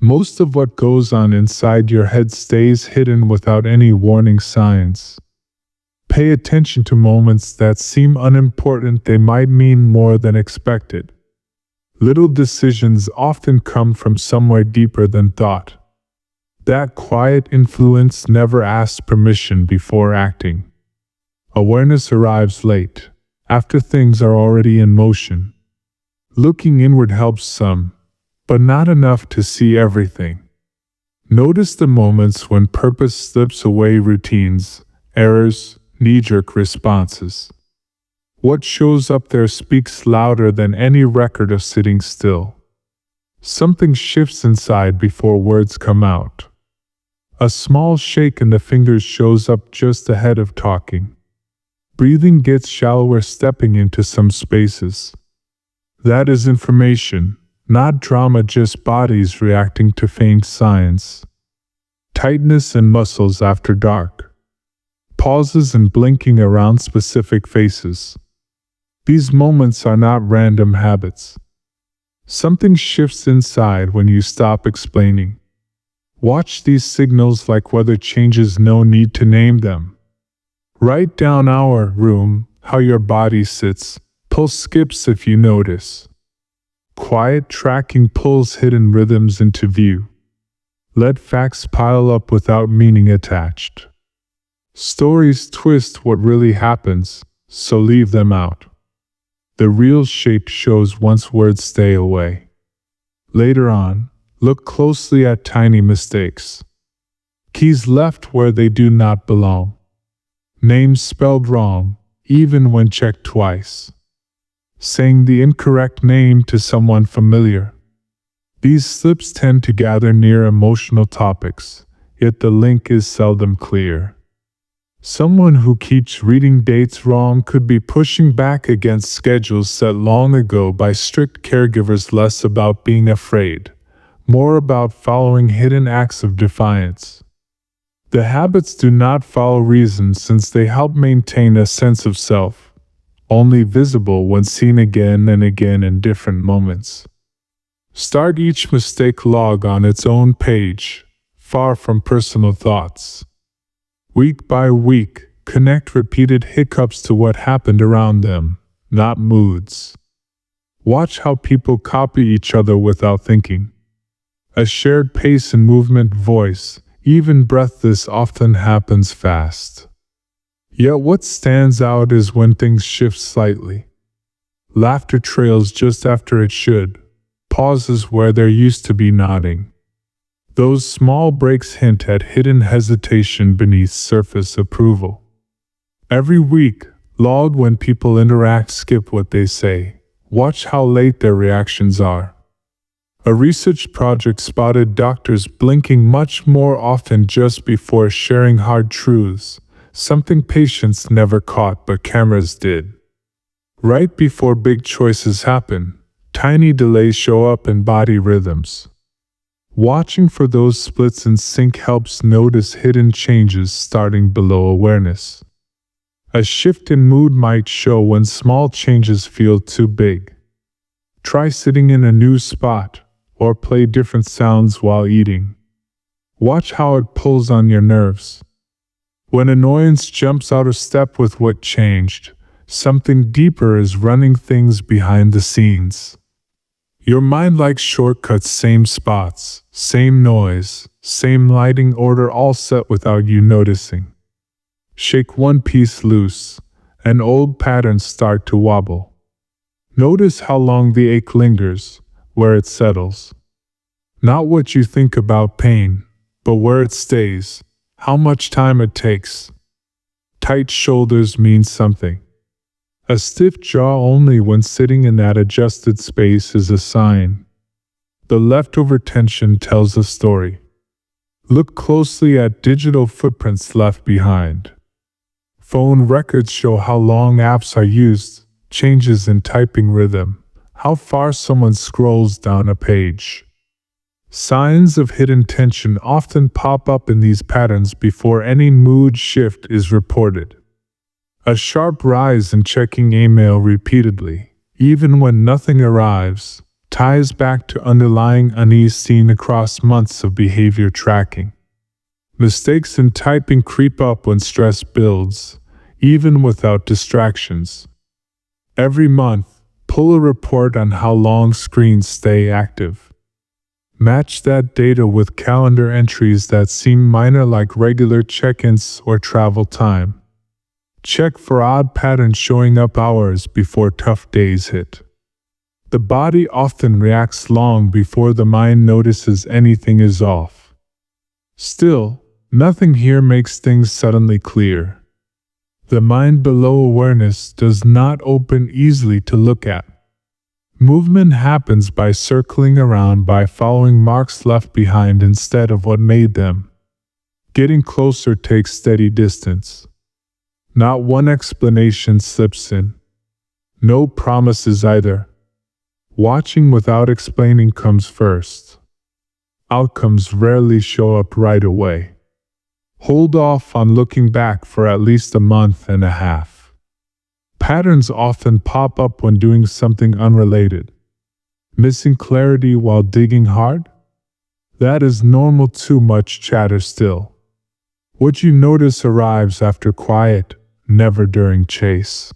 Most of what goes on inside your head stays hidden without any warning signs. Pay attention to moments that seem unimportant, they might mean more than expected. Little decisions often come from somewhere deeper than thought. That quiet influence never asks permission before acting. Awareness arrives late, after things are already in motion. Looking inward helps some, but not enough to see everything. Notice the moments when purpose slips away, routines, errors, knee-jerk responses. What shows up there speaks louder than any record of sitting still. Something shifts inside before words come out. A small shake in the fingers shows up just ahead of talking. Breathing gets shallower, stepping into some spaces. That is information, not drama, just bodies reacting to faint signs. Tightness in muscles after dark. Pauses and blinking around specific faces. These moments are not random habits. Something shifts inside when you stop explaining. Watch these signals like weather changes, no need to name them. Write down hour, room, how your body sits, pulse skips if you notice. Quiet tracking pulls hidden rhythms into view. Let facts pile up without meaning attached. Stories twist what really happens, so leave them out. The real shape shows once words stay away. Later on, look closely at tiny mistakes. Keys left where they do not belong. Names spelled wrong, even when checked twice. Saying the incorrect name to someone familiar. These slips tend to gather near emotional topics, yet the link is seldom clear. Someone who keeps reading dates wrong could be pushing back against schedules set long ago by strict caregivers, less about being afraid, more about following hidden acts of defiance. The habits do not follow reason since they help maintain a sense of self, only visible when seen again and again in different moments. Start each mistake log on its own page, far from personal thoughts. Week by week, connect repeated hiccups to what happened around them, not moods. Watch how people copy each other without thinking. A shared pace and movement, voice, even breath, this often happens fast. Yet what stands out is when things shift slightly. Laughter trails just after it should, pauses where there used to be nodding. Those small breaks hint at hidden hesitation beneath surface approval. Every week, log when people interact, skip what they say. Watch how late their reactions are. A research project spotted doctors blinking much more often just before sharing hard truths, something patients never caught but cameras did. Right before big choices happen, tiny delays show up in body rhythms. Watching for those splits in sync helps notice hidden changes starting below awareness. A shift in mood might show when small changes feel too big. Try sitting in a new spot, or play different sounds while eating. Watch how it pulls on your nerves. When annoyance jumps out of step with what changed, something deeper is running things behind the scenes. Your mind likes shortcuts, same spots, same noise, same lighting order, all set without you noticing. Shake one piece loose, and old patterns start to wobble. Notice how long the ache lingers, where it settles. Not what you think about pain, but where it stays, how much time it takes. Tight shoulders mean something. A stiff jaw only when sitting in that adjusted space is a sign. The leftover tension tells a story. Look closely at digital footprints left behind. Phone records show how long apps are used, changes in typing rhythm, how far someone scrolls down a page. Signs of hidden tension often pop up in these patterns before any mood shift is reported. A sharp rise in checking email repeatedly, even when nothing arrives, ties back to underlying unease seen across months of behavior tracking. Mistakes in typing creep up when stress builds, even without distractions. Every month, pull a report on how long screens stay active. Match that data with calendar entries that seem minor, like regular check-ins or travel time. Check for odd patterns showing up hours before tough days hit. The body often reacts long before the mind notices anything is off. Still, nothing here makes things suddenly clear. The mind below awareness does not open easily to look at. Movement happens by circling around, by following marks left behind instead of what made them. Getting closer takes steady distance. Not one explanation slips in. No promises either. Watching without explaining comes first. Outcomes rarely show up right away. Hold off on looking back for at least a month and a half. Patterns often pop up when doing something unrelated. Missing clarity while digging hard? That is normal. Too much chatter still. What you notice arrives after quiet, never during chase.